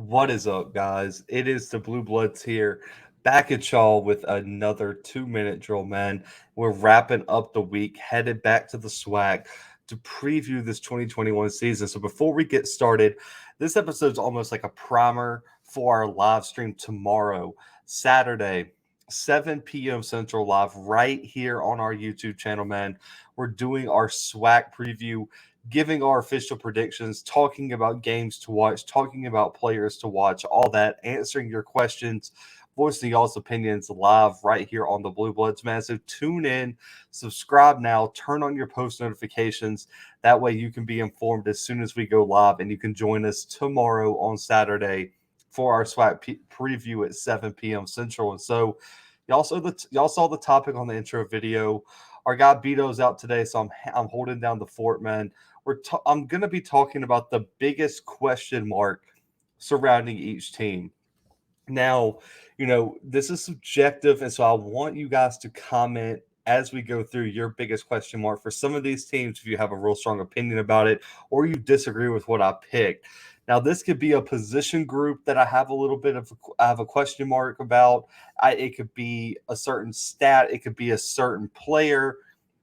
What is up, guys? It is the Bluebloods here, back at y'all with another 2 minute drill, man. We're wrapping up the week, headed back to the SWAC to preview this 2021 season. So before we get started, this episode's almost like a primer for our live stream tomorrow, Saturday, 7 p.m. Central Live, right here on our YouTube channel, man. We're doing our SWAC preview, giving our official predictions, talking about games to watch, talking about players to watch, all that, answering your questions, voicing y'all's opinions live right here on the Blue Bloods, man. So tune in, subscribe now, turn on your post notifications. That way you can be informed as soon as we go live, and you can join us tomorrow on Saturday for our SWAC preview at 7 p.m. Central. And so y'all saw the topic on the intro video. Our guy Beto's out today, so I'm holding down the fort, man. I'm going to be talking about the biggest question mark surrounding each team. Now, this is subjective, and so I want you guys to comment as we go through your biggest question mark for some of these teams if you have a real strong opinion about it or you disagree with what I picked. Now, this could be a position group that I have a question mark about. It could be a certain stat. It could be a certain player.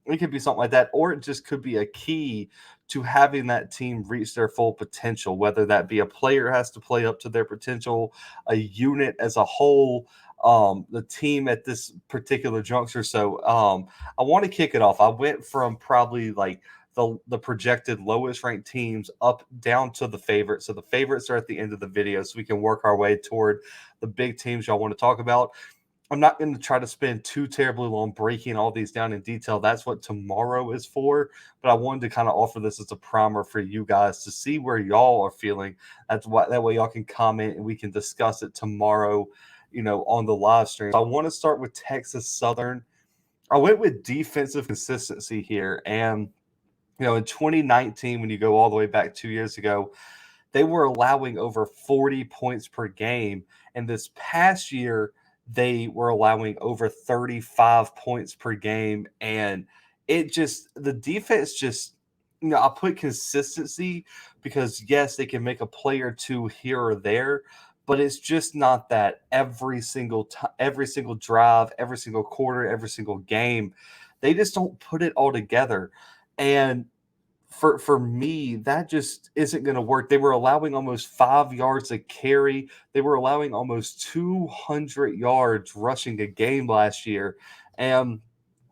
It could be something like that, or it just could be a key to having that team reach their full potential, whether that be a player has to play up to their potential, a unit as a whole, the team at this particular juncture. So I want to kick it off. I went from probably like the projected lowest ranked teams up down to the favorites. So the favorites are at the end of the video, so we can work our way toward the big teams y'all want to talk about. I'm not going to try to spend too terribly long breaking all these down in detail. That's what tomorrow is for. But I wanted to kind of offer this as a primer for you guys to see where y'all are feeling. That way y'all can comment and we can discuss it tomorrow, on the live stream. So I want to start with Texas Southern. I went with defensive consistency here. And, in 2019, when you go all the way back 2 years ago, they were allowing over 40 points per game. And this past year, they were allowing over 35 points per game. And the defense just, I put consistency because, yes, they can make a play or two here or there, but it's just not that every single time, every single drive, every single quarter, every single game. They just don't put it all together. And for me, that just isn't going to work. They were allowing almost 5 yards a carry. They were allowing almost 200 yards rushing a game last year. And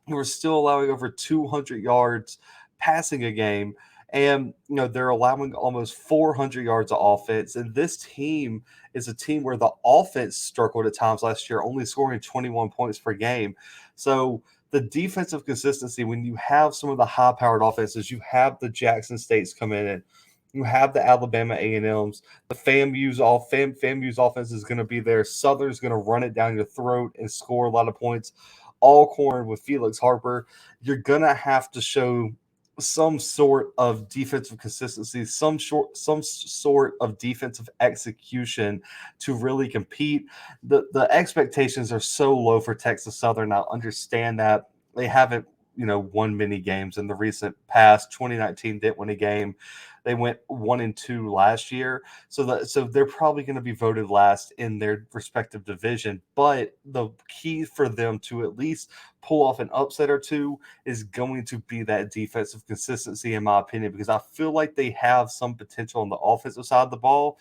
they were still allowing over 200 yards passing a game. And, they're allowing almost 400 yards of offense. And this team is a team where the offense struggled at times last year, only scoring 21 points per game. So the defensive consistency, when you have some of the high-powered offenses, you have the Jackson States come in, and you have the Alabama A&Ms, the FAMU's offense is going to be there. Southern's going to run it down your throat and score a lot of points. Alcorn with Felix Harper, you're going to have to show some sort of defensive consistency, some sort of defensive execution to really compete. The expectations are so low for Texas Southern. I understand that they haven't, won many games in the recent past. 2019 didn't win a game. They went 1-2 last year. So they're probably going to be voted last in their respective division. But the key for them to at least pull off an upset or two is going to be that defensive consistency, in my opinion, because I feel like they have some potential on the offensive side of the ball,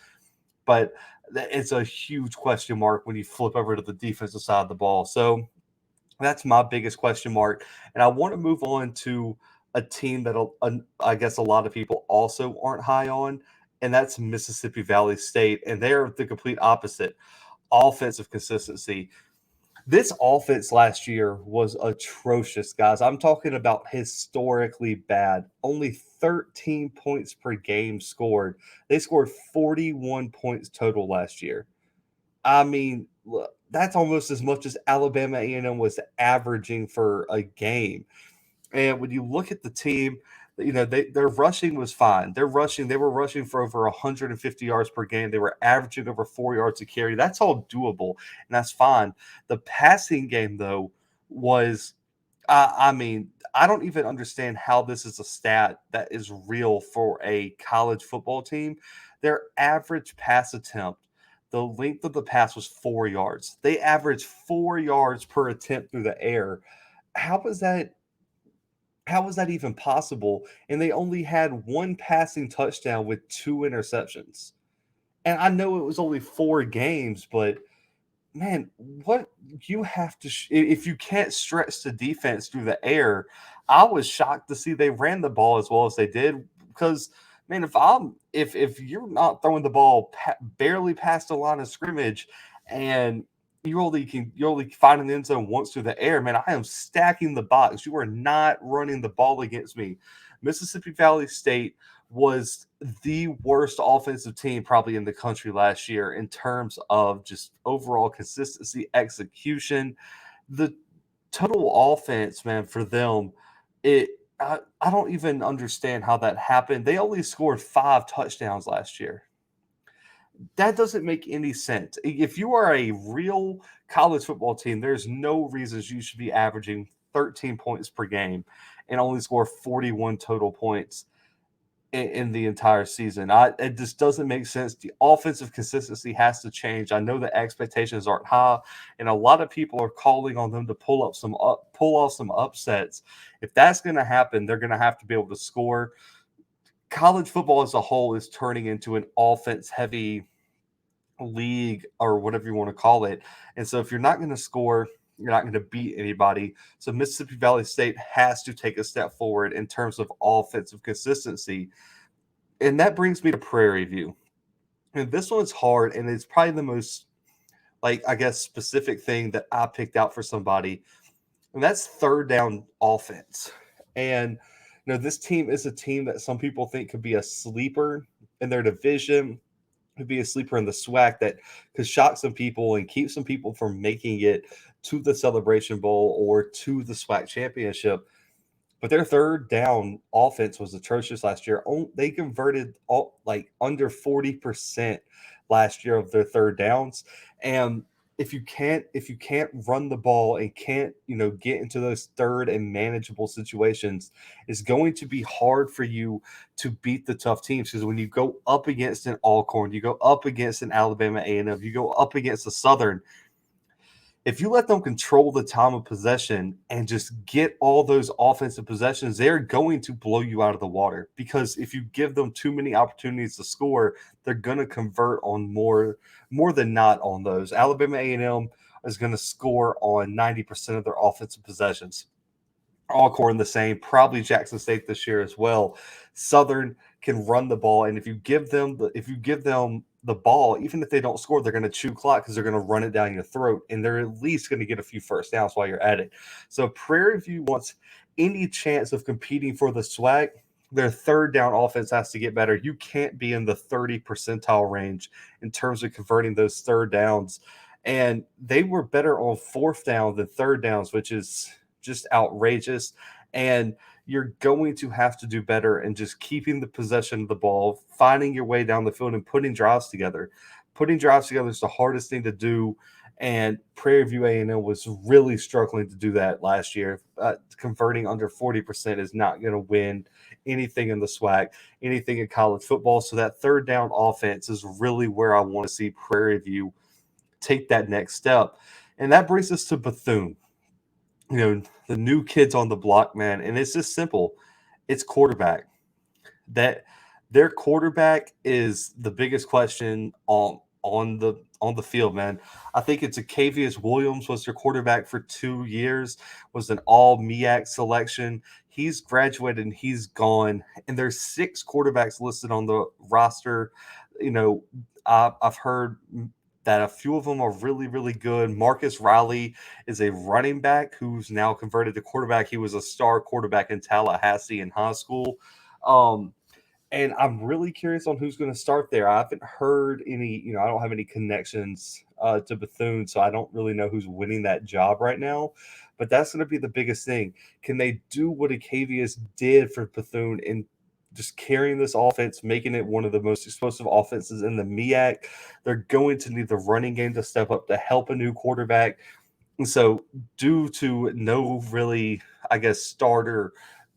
but it's a huge question mark when you flip over to the defensive side of the ball. So that's my biggest question mark. And I want to move on to a team that I guess a lot of people also aren't high on, and that's Mississippi Valley State. And they're the complete opposite. Offensive consistency. This offense last year was atrocious, guys. I'm talking about historically bad. Only 13 points per game scored. They scored 41 points total last year. I mean, look, that's almost as much as Alabama A&M was averaging for a game. And when you look at the team, their rushing was fine. They were rushing for over 150 yards per game. They were averaging over 4 yards a carry. That's all doable, and that's fine. The passing game, though, was I don't even understand how this is a stat that is real for a college football team. Their average pass attempt the length of the pass was 4 yards. They averaged 4 yards per attempt through the air. How was that how was that even possible? And they only had one passing touchdown with 2 interceptions. And I know it was only 4 games, but man, what you have to if you can't stretch the defense through the air, I was shocked to see they ran the ball as well as they did because man, if you're not throwing the ball barely past the line of scrimmage and you're only finding the end zone once through the air, man, I am stacking the box. You are not running the ball against me. Mississippi Valley State was the worst offensive team probably in the country last year in terms of just overall consistency, execution. The total offense, man, for them, it I don't even understand how that happened. They only scored 5 touchdowns last year. That doesn't make any sense. If you are a real college football team, there's no reasons you should be averaging 13 points per game and only score 41 total points in the entire season. It just doesn't make sense. The offensive consistency has to change. I know the expectations aren't high, and a lot of people are calling on them to pull off some upsets. If that's going to happen, they're going to have to be able to score. College football as a whole is turning into an offense-heavy league or whatever you want to call it. And so if you're not going to score, you're not going to beat anybody. So Mississippi Valley State has to take a step forward in terms of offensive consistency. And that brings me to Prairie View. And this one's hard, and it's probably the most, like, I guess, specific thing that I picked out for somebody. And that's third down offense. And, this team is a team that some people think could be a sleeper in their division, could be a sleeper in the SWAC that could shock some people and keep some people from making it to the Celebration Bowl or to the SWAC championship. But their third down offense was atrocious last year. They converted under 40% last year of their third downs. And if you can't run the ball and can't, get into those third and manageable situations, it's going to be hard for you to beat the tough teams. Because when you go up against an Alcorn, you go up against an Alabama A&M, you go up against a Southern, if you let them control the time of possession and just get all those offensive possessions, they're going to blow you out of the water. Because if you give them too many opportunities to score, they're going to convert on more than not on those. Alabama A&M is going to score on 90% of their offensive possessions. Alcorn the same, probably Jackson State this year as well. Southern can run the ball, and if you give them the ball, even if they don't score, they're going to chew clock because they're going to run it down your throat, and they're at least going to get a few first downs while you're at it. So Prairie View wants any chance of competing for the SWAC. Their third down offense has to get better. You can't be in the 30 percentile range in terms of converting those third downs. And they were better on fourth down than third downs, which is just outrageous. And you're going to have to do better in just keeping the possession of the ball, finding your way down the field, and putting drives together. Putting drives together is the hardest thing to do, and Prairie View A&M was really struggling to do that last year. Converting under 40% is not going to win anything in the SWAC, anything in college football. So that third down offense is really where I want to see Prairie View take that next step. And that brings us to Bethune. The new kids on the block, man, and it's just simple. It's quarterback. That their quarterback is the biggest question on the field, man. I think it's Acavius Williams was their quarterback for 2 years, was an all MEAC selection. He's graduated and he's gone. And there's 6 quarterbacks listed on the roster. I've heard that a few of them are really, really good. Marcus Riley is a running back who's now converted to quarterback. He was a star quarterback in Tallahassee in high school. And I'm really curious on who's going to start there. I haven't heard any, I don't have any connections to Bethune, so I don't really know who's winning that job right now. But that's going to be the biggest thing. Can they do what Acavius did for Bethune in just carrying this offense, making it one of the most explosive offenses in the MEAC? They're going to need the running game to step up to help a new quarterback. And so due to no really, starter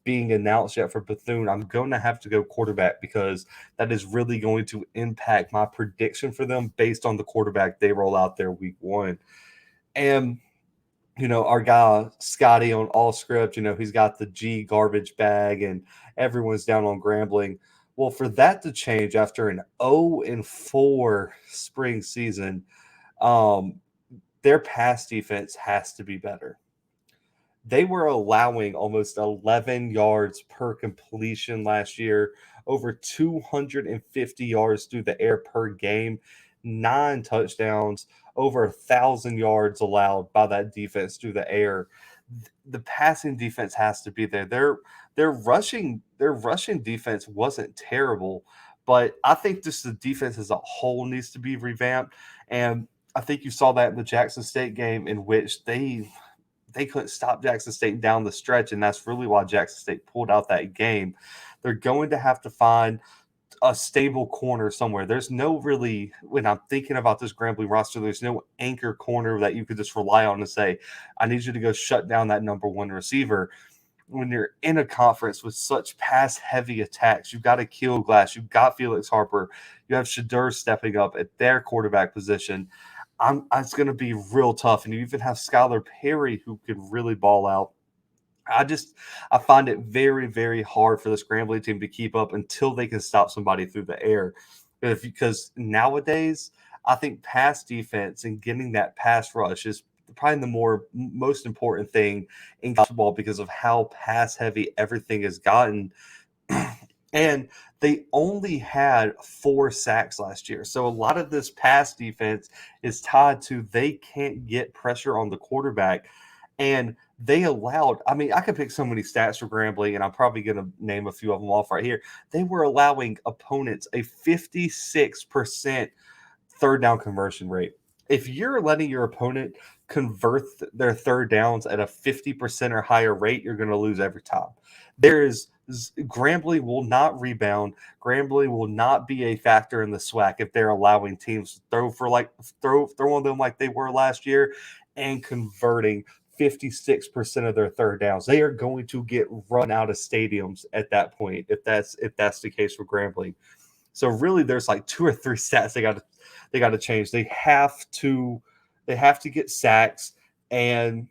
being announced yet for Bethune, I'm going to have to go quarterback because that is really going to impact my prediction for them based on the quarterback they roll out there week one. And our guy Scotty on All Script, he's got the G garbage bag and everyone's down on Grambling. Well, for that to change after an 0-4 spring season, their pass defense has to be better. They were allowing almost 11 yards per completion last year, over 250 yards through the air per game, 9 touchdowns, over 1,000 yards allowed by that defense through the air. The passing defense has to be there. Their rushing defense wasn't terrible, but I think just the defense as a whole needs to be revamped. And I think you saw that in the Jackson State game, in which they couldn't stop Jackson State down the stretch, and that's really why Jackson State pulled out that game. They're going to have to find a stable corner somewhere. There's no really, when I'm thinking about this Grambling roster, there's no anchor corner that you could just rely on to say, I need you to go shut down that number one receiver. When you're in a conference with such pass-heavy attacks, you've got Akil Glass, you've got Felix Harper, you have Sheduer stepping up at their quarterback position. It's going to be real tough. And you even have Skylar Perry, who could really ball out. I find it very, very hard for this Grambling team to keep up until they can stop somebody through the air. Because nowadays, I think pass defense and getting that pass rush is probably the most important thing in college football because of how pass heavy everything has gotten. And they only had 4 sacks last year. So a lot of this pass defense is tied to they can't get pressure on the quarterback. And they allowed, I could pick so many stats for Grambling, and I'm probably going to name a few of them off right here. They were allowing opponents a 56% third down conversion rate. If you're letting your opponent convert their third downs at a 50% or higher rate, you're going to lose every time. Grambling will not rebound. Grambling will not be a factor in the SWAC if they're allowing teams to throw on them like they were last year and converting 56% of their third downs. They are going to get run out of stadiums at that point if that's the case for Grambling. So really, there's like 2 or 3 stats they got to change. They have to get sacks, and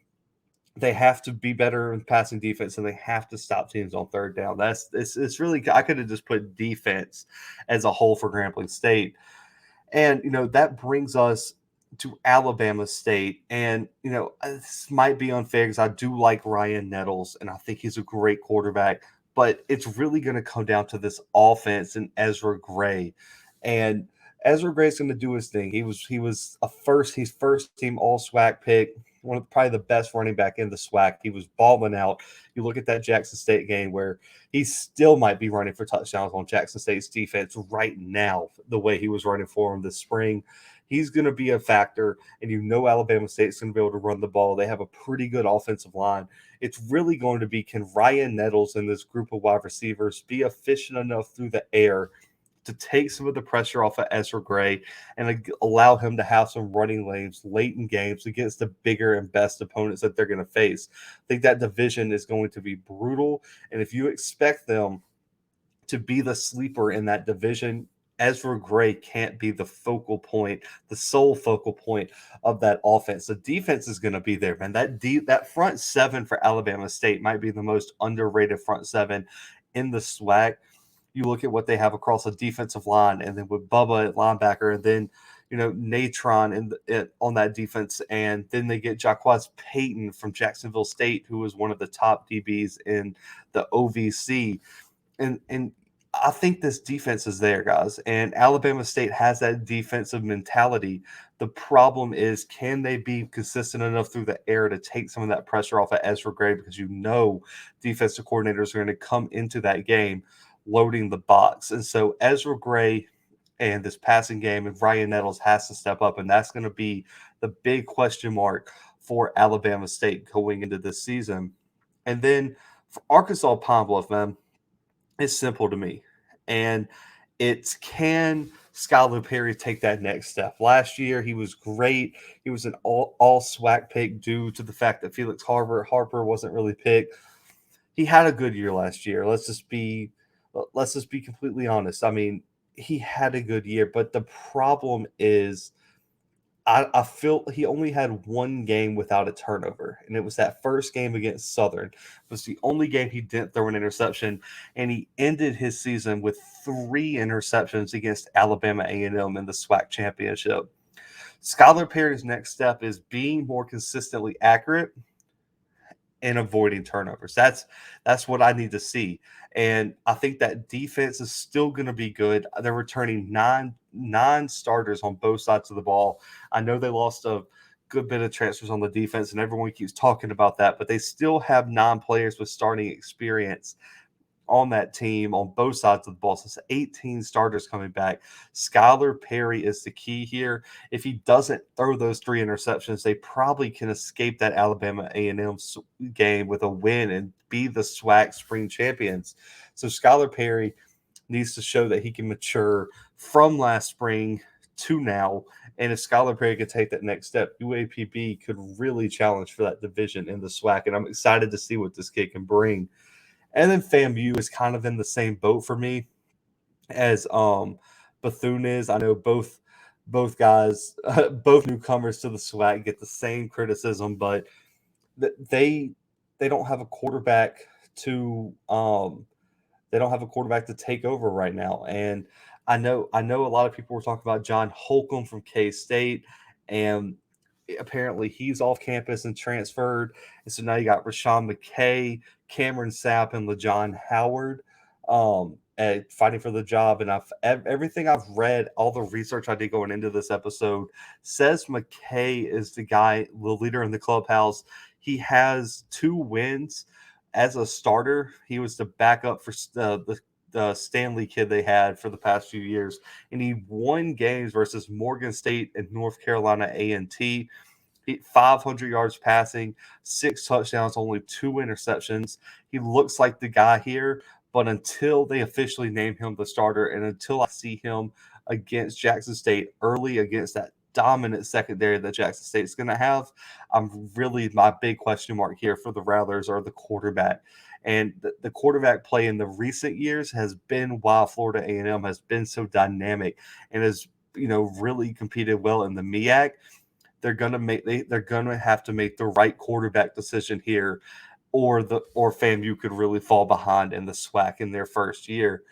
they have to be better in passing defense, and they have to stop teams on third down. It's really, I could have just put defense as a whole for Grambling State. And, that brings us to Alabama State. And, this might be unfair because I do like Ryan Nettles, and I think he's a great quarterback. But it's really going to come down to this offense and Ezra Gray. And Ezra Gray's going to do his thing. He's first team all SWAC pick, probably the best running back in the SWAC. He was balling out. You look at that Jackson State game where he still might be running for touchdowns on Jackson State's defense right now, the way he was running for him this spring. He's going to be a factor, and Alabama State's going to be able to run the ball. They have a pretty good offensive line. It's really going to be, can Ryan Nettles and this group of wide receivers be efficient enough through the air to take some of the pressure off of Ezra Gray and allow him to have some running lanes late in games against the bigger and best opponents that they're going to face. I think that division is going to be brutal, and if you expect them to be the sleeper in that division, Ezra Gray can't be the focal point, the sole focal point of that offense. The defense is going to be there, man. That front seven for Alabama State might be the most underrated front seven in the SWAC. You look at what they have across the defensive line, and then with Bubba at linebacker, and then Natron on that defense, and then they get Jaquaz Payton from Jacksonville State, who was one of the top DBs in the OVC, and I think this defense is there, guys, and Alabama State has that defensive mentality. The problem is, can they be consistent enough through the air to take some of that pressure off of Ezra Gray? Because defensive coordinators are going to come into that game loading the box. And so Ezra Gray and this passing game and Ryan Nettles has to step up, and that's going to be the big question mark for Alabama State going into this season. And then for Arkansas Pine Bluff, man, it's simple to me. And it's, can Skylar Perry take that next step? Last year, he was great. He was an all SWAC pick due to the fact that Felix Harper wasn't really picked. he had a good year last year. Let's just be completely honest. I mean, he had a good year, but the problem is I feel he only had one game without a turnover, and it was that first game against Southern. It was the only game he didn't throw an interception, and he ended his season with 3 interceptions against Alabama A&M in the SWAC championship. Skylar Perry's next step is being more consistently accurate and avoiding turnovers. That's what I need to see. And I think that defense is still going to be good. They're returning nine starters on both sides of the ball. I know they lost a good bit of transfers on the defense, and everyone keeps talking about that, but they still have 9 players with starting experience on that team on both sides of the ball. So it's 18 starters coming back. Skylar Perry is the key here. If he doesn't throw those 3 interceptions, they probably can escape that Alabama A&M game with a win and be the SWAC spring champions. So Skylar Perry needs to show that he can mature from last spring to now. And if Skylar Perry can take that next step, UAPB could really challenge for that division in the SWAC. And I'm excited to see what this kid can bring. And then FAMU is kind of in the same boat for me as Bethune is. I know both guys, both newcomers to the SWAC get the same criticism, but they don't have a quarterback to take over right now. And I know a lot of people were talking about John Holcomb from K-State, and apparently he's off campus and transferred. And so now you got Rashawn McKay, Cameron Sapp, and LaJohn Howard fighting for the job. And everything I've read, all the research I did going into this episode says McKay is the guy, the leader in the clubhouse. He has 2 wins as a starter. He was the backup for the Stanley kid they had for the past few years, and he won games versus Morgan State and North Carolina A&T. 500 yards passing, 6 touchdowns, only 2 interceptions. He looks like the guy here, but until they officially name him the starter and until I see him against Jackson State early against that dominant secondary that Jackson State's going to have, my big question mark here for the Rattlers are the quarterback. And the quarterback play in the recent years has been why Florida A&M has been so dynamic and has really competed well in the MEAC. They're gonna have to make the right quarterback decision here, or FAMU could really fall behind in the SWAC in their first year.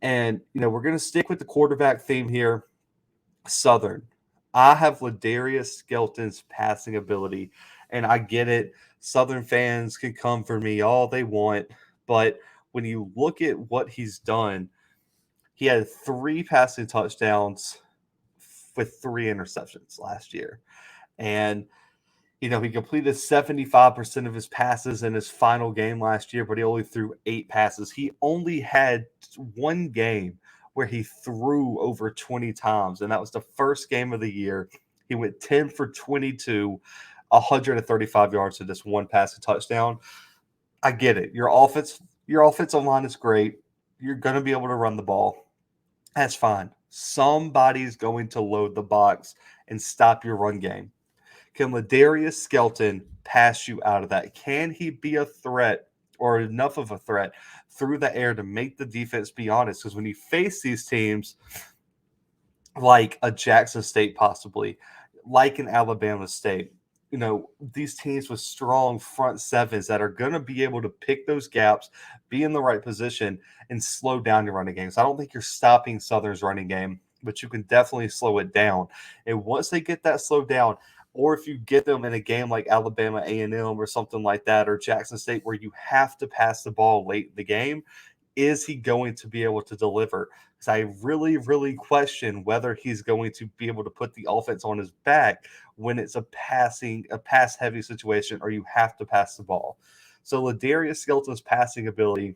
And we're gonna stick with the quarterback theme here. Southern. I have Ladarius Skelton's passing ability, and I get it. Southern fans can come for me all they want, but when you look at what he's done, he had 3 passing touchdowns with 3 interceptions last year. And he completed 75% of his passes in his final game last year, but he only threw 8 passes. He only had 1 game where he threw over 20 times, and that was the first game of the year. He went 10 for 22, 135 yards to just 1 passing touchdown. I get it. Your offensive line is great. You're going to be able to run the ball. That's fine. Somebody's going to load the box and stop your run game. Can Ladarius Skelton pass you out of that? Can he be a threat or enough of a threat through the air to make the defense be honest? Because when you face these teams like a Jackson State possibly, like an Alabama State, these teams with strong front sevens that are going to be able to pick those gaps, be in the right position, and slow down your running games. I don't think you're stopping Southern's running game, but you can definitely slow it down. And once they get that slowed down, or if you get them in a game like Alabama A&M or something like that, or Jackson State where you have to pass the ball late in the game, is he going to be able to deliver? Because I really, really question whether he's going to be able to put the offense on his back when it's a pass-heavy situation or you have to pass the ball. So Ladarius Skelton's passing ability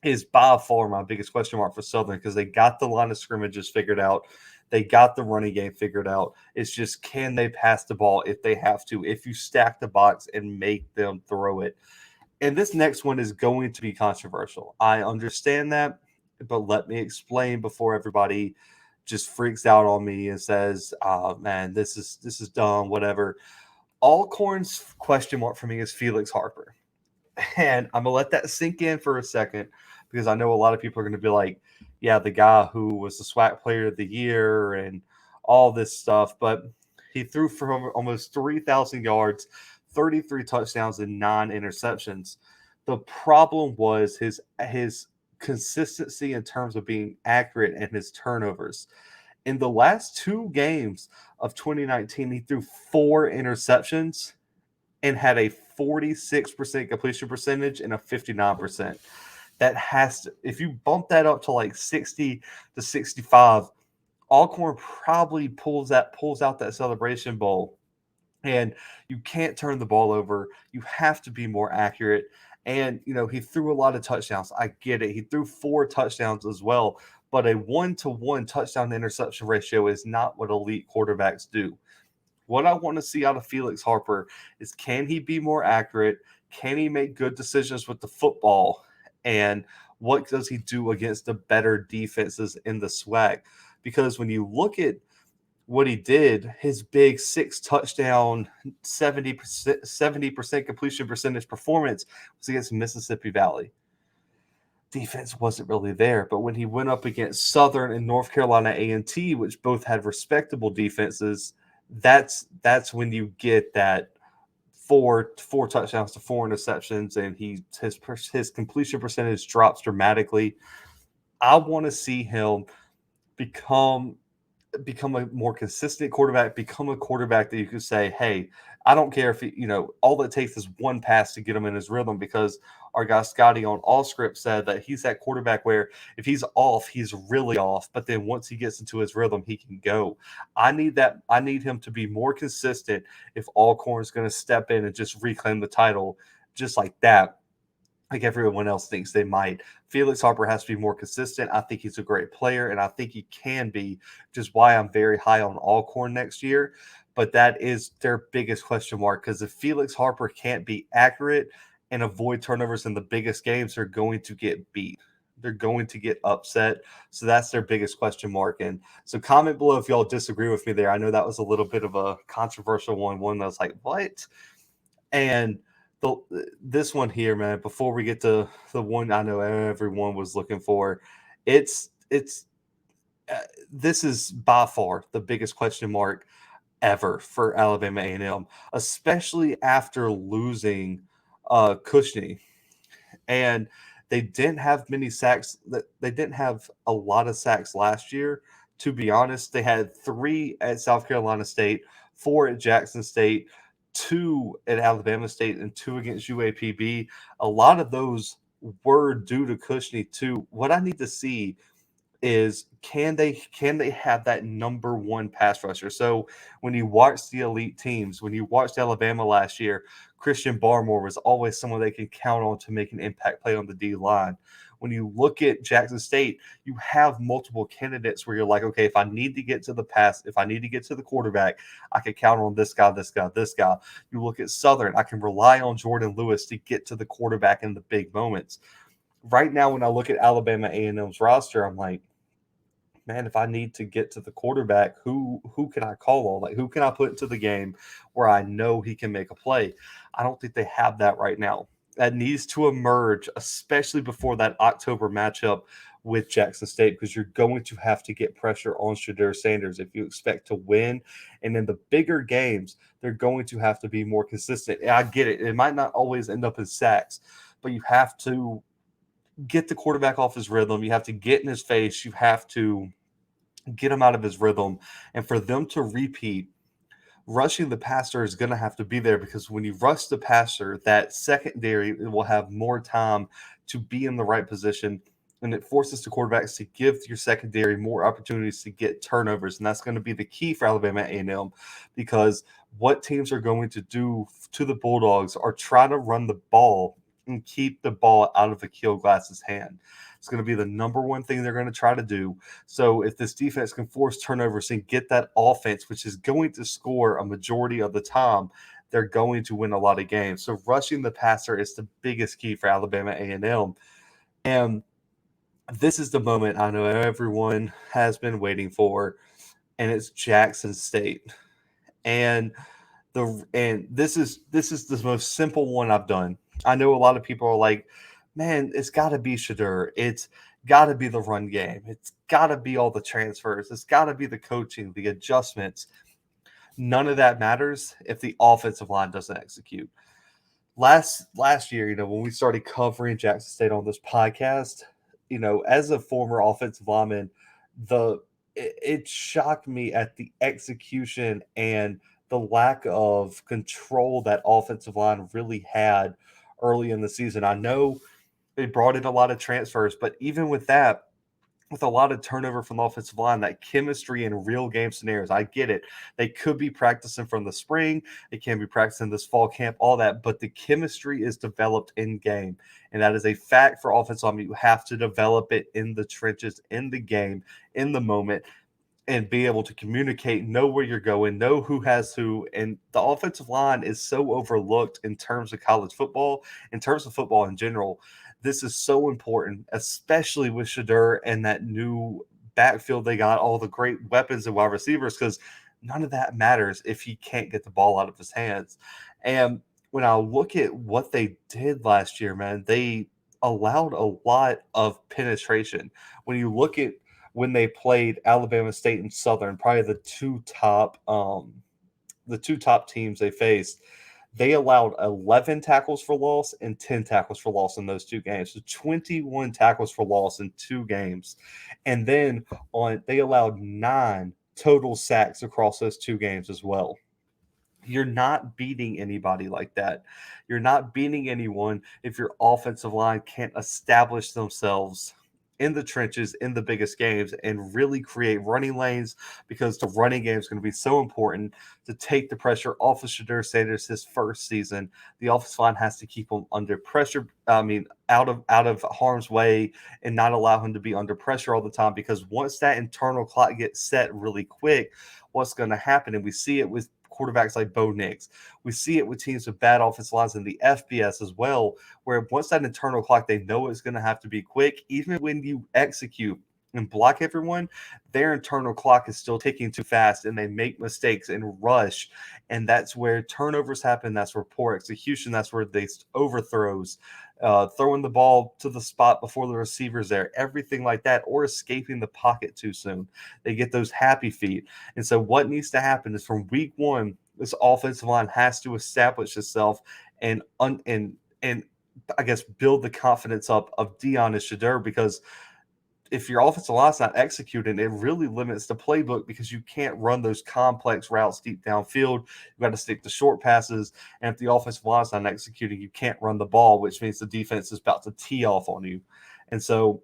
is by far my biggest question mark for Southern because they got the line of scrimmages figured out. They got the running game figured out. It's just, can they pass the ball if they have to, if you stack the box and make them throw it? And this next one is going to be controversial. I understand that, but let me explain before everybody just freaks out on me and says, "Oh man, this is dumb." Whatever. Alcorn's question mark for me is Felix Harper. And I'm going to let that sink in for a second because I know a lot of people are going to be like, yeah, the guy who was the SWAC player of the year and all this stuff. But he threw for almost 3,000 yards, 33 touchdowns, and 9 interceptions. The problem was his consistency in terms of being accurate and his turnovers. In the last 2 games of 2019, he threw 4 interceptions and had a 46% completion percentage and a 59%. That has to, if you bump that up to like 60 to 65, Alcorn probably pulls out that Celebration Bowl. And you can't turn the ball over. You have to be more accurate. And, he threw a lot of touchdowns. I get it. He threw 4 touchdowns as well. But a 1-to-1 touchdown to interception ratio is not what elite quarterbacks do. What I want to see out of Felix Harper is, can he be more accurate? Can he make good decisions with the football? And what does he do against the better defenses in the SWAC? Because when you look at what he did, his big 6 touchdown, 70% completion percentage performance was against Mississippi Valley. Defense wasn't really there, but when he went up against Southern and North Carolina A&T, which both had respectable defenses, that's when you get that four touchdowns to 4 interceptions, and his completion percentage drops dramatically. I want to see him become a more consistent quarterback, become a quarterback that you could say, hey, I don't care if all it takes is one pass to get him in his rhythm, because our guy Scotty on All Script said that he's that quarterback where if he's off, he's really off, but then once he gets into his rhythm, he can go. I need him to be more consistent if Alcorn is going to step in and just reclaim the title just like that, like everyone else thinks they might. Felix Harper has to be more consistent. I think he's a great player, and I think he can be, which is why I'm very high on Alcorn next year. But that is their biggest question mark, because if Felix Harper can't be accurate and avoid turnovers in the biggest games, they're going to get beat. They're going to get upset. So that's their biggest question mark. And so comment below if y'all disagree with me there. I know that was a little bit of a controversial one that was like, what? And this one here, man, before we get to the one I know everyone was looking for, it's this is by far the biggest question mark ever for Alabama A&M, especially after losing Cushney. And they didn't have many sacks. They didn't have a lot of sacks last year. To be honest, they had 3 at South Carolina State, 4 at Jackson State, 2 at Alabama State, and 2 against UAPB. A lot of those were due to Cushney too. What I need to see is, can they have that number one pass rusher? So when you watch the elite teams, when you watched Alabama last year, Christian Barmore was always someone they can count on to make an impact play on the D line. When you look at Jackson State, you have multiple candidates where you're like, okay, if I need to get to the pass, if I need to get to the quarterback, I can count on this guy, this guy, this guy. You look at Southern, I can rely on Jordan Lewis to get to the quarterback in the big moments. Right now, when I look at Alabama A&M's roster, I'm like, man, if I need to get to the quarterback, who can I call on? Like, who can I put into the game where I know he can make a play? I don't think they have that right now. That needs to emerge, especially before that October matchup with Jackson State, because you're going to have to get pressure on Sheduer Sanders if you expect to win. And in the bigger games, they're going to have to be more consistent. And I get it. It might not always end up in sacks, but you have to get the quarterback off his rhythm. You have to get in his face. You have to get him out of his rhythm. And for them to repeat, rushing the passer is going to have to be there, because when you rush the passer, that secondary will have more time to be in the right position. And it forces the quarterbacks to give your secondary more opportunities to get turnovers. And that's going to be the key for Alabama A&M, because what teams are going to do to the Bulldogs are try to run the ball and keep the ball out of Akil Glass's hand. It's going to be the number one thing they're going to try to do. So if this defense can force turnovers and get that offense, which is going to score a majority of the time, they're going to win a lot of games. So rushing the passer is the biggest key for Alabama A&M. And this is the moment I know everyone has been waiting for, and it's Jackson State. And this is the most simple one I've done. I know a lot of people are like, man, it's got to be Sheduer. It's got to be the run game. It's got to be all the transfers. It's got to be the coaching, the adjustments. None of that matters if the offensive line doesn't execute. Last year, when we started covering Jackson State on this podcast, as a former offensive lineman, it shocked me at the execution and the lack of control that offensive line really had early in the season. I know they brought in a lot of transfers, but even with that, with a lot of turnover from the offensive line, that chemistry in real game scenarios, I get it. They could be practicing from the spring. They can be practicing this fall camp, all that. But the chemistry is developed in game. And that is a fact for offensive linemen. You have to develop it in the trenches, in the game, in the moment, and be able to communicate, know where you're going, know who has who. And the offensive line is so overlooked in terms of college football, in terms of football in general. This is so important, especially with Sheduer and that new backfield they got, all the great weapons and wide receivers, because none of that matters if he can't get the ball out of his hands. And when I look at what they did last year, man, they allowed a lot of penetration. When you look at when they played Alabama State and Southern, probably the two top teams they faced, they allowed 11 tackles for loss and 10 tackles for loss in those two games. So 21 tackles for loss in two games. And then they allowed 9 total sacks across those two games as well. You're not beating anybody like that. You're not beating anyone if your offensive line can't establish themselves in the trenches in the biggest games and really create running lanes, because the running game is going to be so important to take the pressure off of Sheduer Sanders his first season. The offensive line has to keep him under pressure. I mean, out of harm's way, and not allow him to be under pressure all the time, because once that internal clock gets set really quick, what's going to happen? And we see it with quarterbacks like Bo Nix. We see it with teams with bad offensive lines in the FBS as well, where once that internal clock, they know it's going to have to be quick. Even when you execute and block everyone, their internal clock is still ticking too fast, and they make mistakes and rush. And that's where turnovers happen. That's where poor execution. That's where they overthrows, throwing the ball to the spot before the receiver's there, everything like that, or escaping the pocket too soon. They get those happy feet. And so what needs to happen is from week one, this offensive line has to establish itself and I guess build the confidence up of Dion and Sheduer, because if your offensive line's not executing, it really limits the playbook, because you can't run those complex routes deep downfield. You've got to stick to short passes. And if the offensive line's not executing, you can't run the ball, which means the defense is about to tee off on you. And so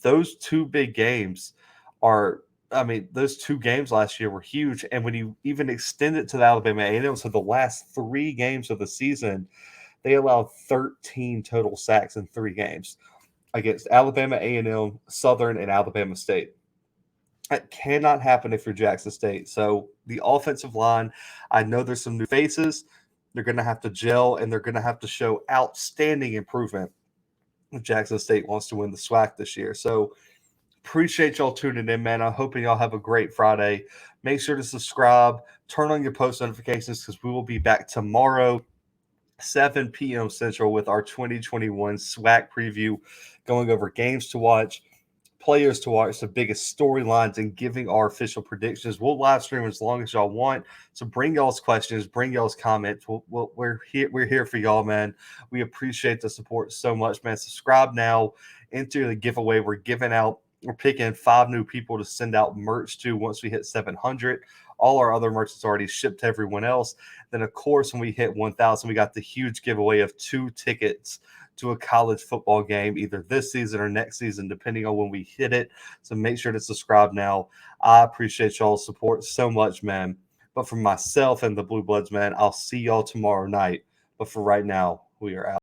those two big games those two games last year were huge. And when you even extend it to the Alabama A&M, so the last 3 games of the season, they allowed 13 total sacks in 3 games against Alabama A&M, Southern, and Alabama State. That cannot happen if you're Jackson State. So the offensive line, I know there's some new faces. They're going to have to gel, and they're going to have to show outstanding improvement if Jackson State wants to win the SWAC this year. So appreciate y'all tuning in, man. I'm hoping y'all have a great Friday. Make sure to subscribe, turn on your post notifications, because we will be back tomorrow, 7 p.m. Central, with our 2021 SWAC preview, going over games to watch, players to watch, the biggest storylines, and giving our official predictions. We'll live stream as long as y'all want. So bring y'all's questions, bring y'all's comments. We're here for y'all, man. We appreciate the support so much, man. Subscribe now, enter the giveaway. We're picking 5 new people to send out merch to once we hit 700. All our other merch is already shipped to everyone else. Then, of course, when we hit 1,000, we got the huge giveaway of 2 tickets to a college football game, either this season or next season, depending on when we hit it. So make sure to subscribe now. I appreciate y'all's support so much, man. But for myself and the Bluebloods, man, I'll see y'all tomorrow night. But for right now, we are out.